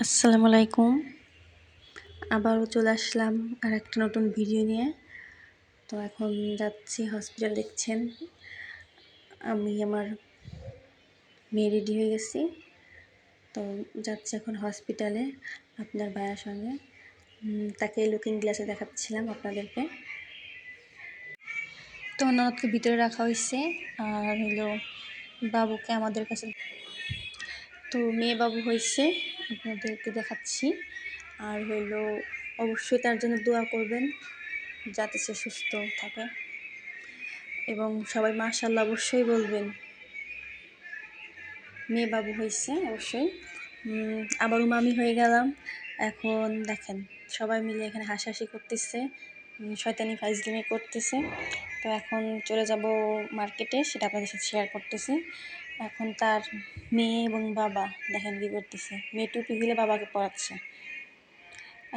আসসালামু আলাইকুম। আবারও চলে আসলাম আর একটা নতুন ভিডিও নিয়ে। তো এখন যাচ্ছি হসপিটাল। দেখছেন আমি আমার মেয়ে রেডি হয়ে গেছি। তো যাচ্ছি এখন হসপিটালে আপনার ভাইয়ার সঙ্গে। তাকে লুকিং গ্লাসে দেখাচ্ছিলাম আপনাদেরকে। তো ননদকে ভিতরে রাখা হয়েছে আর হলো বাবুকে আমাদের কাছে। তো মেয়ে বাবু হয়েছে আপনাদেরকে দেখাচ্ছি। আর হইলো অবশ্যই তার জন্য দোয়া করবেন যাতে সে সুস্থ থাকে, এবং সবাই মাশাআল্লাহ অবশ্যই বলবেন। মেয়ে বাবু হয়েছে অবশ্যই। আবারও মামি হয়ে গেলাম। এখন দেখেন সবাই মিলে এখানে হাসাহাসি করতেছে, শয়তানি ফাইজলামি করতেছে। তো এখন চলে যাব মার্কেটে, সেটা আপনাদের সাথে শেয়ার করতেছি। এখন তার মেয়ে এবং বাবা দেখেন কী করতেছে। মেয়ে টুপি খুলে বাবাকে পড়াচ্ছে।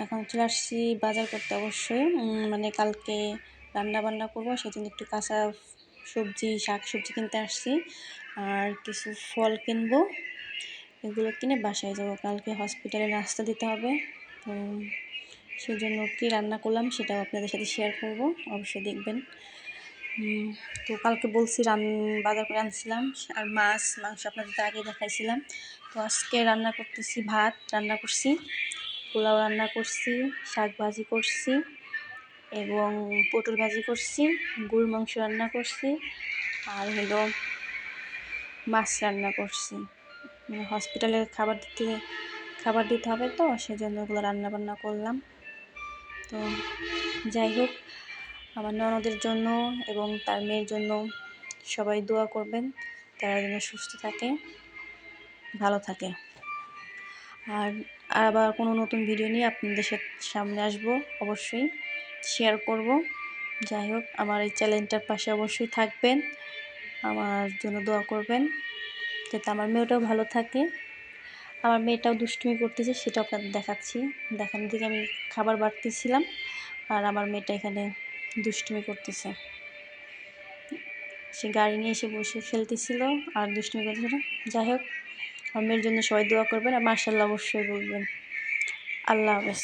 এখন চলে আসছি বাজার করতে। অবশ্যই মানে কালকে রান্না বান্না করবো, সেজন্য একটু কাঁচা সবজি শাক সবজি কিনতে আসছি আর কিছু ফল কিনবো। এগুলো কিনে বাসায় যাবো, কালকে হসপিটালে নাস্তা দিতে হবে। তো সেজন্য কী রান্না করলাম সেটাও আপনাদের সাথে শেয়ার করব, অবশ্যই দেখবেন। তো কালকে বলছি বাজার করে আনছিলাম, আর মাংস আপনাদের তো আগে দেখাইছিলাম। তো আজকে রান্না করতেছি, ভাত রান্না করছি, পোলাও রান্না করছি, শাক ভাজি করছি এবং পটল ভাজি করছি, গরুর মাংস রান্না করছি আর হলো মাছ রান্না করছি। মানে হসপিটালে খাবার দিতে হবে, তো সেজন্য ওগুলো রান্না বান্না করলাম। তো যাই হোক, আমার ননদের জন্য এবং তার মেয়ের জন্য সবাই দোয়া করবেন, তারা যেন সুস্থ থাকে, ভালো থাকে। আর আবার কোনো নতুন ভিডিও নিয়ে আপনাদের সামনে আসবো, অবশ্যই শেয়ার করব। যাই হোক, আমার এই চ্যানেলটার পাশে অবশ্যই থাকবেন, আমার জন্য দোয়া করবেন যাতে আমার মেয়েটাও ভালো থাকে। আমার মেয়েটাও দুষ্টুমি করতেছে, সেটা আপনাদের দেখাচ্ছি। দেখেন, দিকে আমি খাবার বাড়তেছিলাম আর আমার মেয়েটা এখানে দুষ্টুমি করতেছে। সে গাড়ি নিয়ে এসে বসে খেলতেছিল আর দুষ্টুমি করতেছিল। যাই হোক, আমার মেয়ের জন্য সবাই দোয়া করবেন আর মাশাআল্লাহ অবশ্যই বলবেন। আল্লাহ হাফেজ।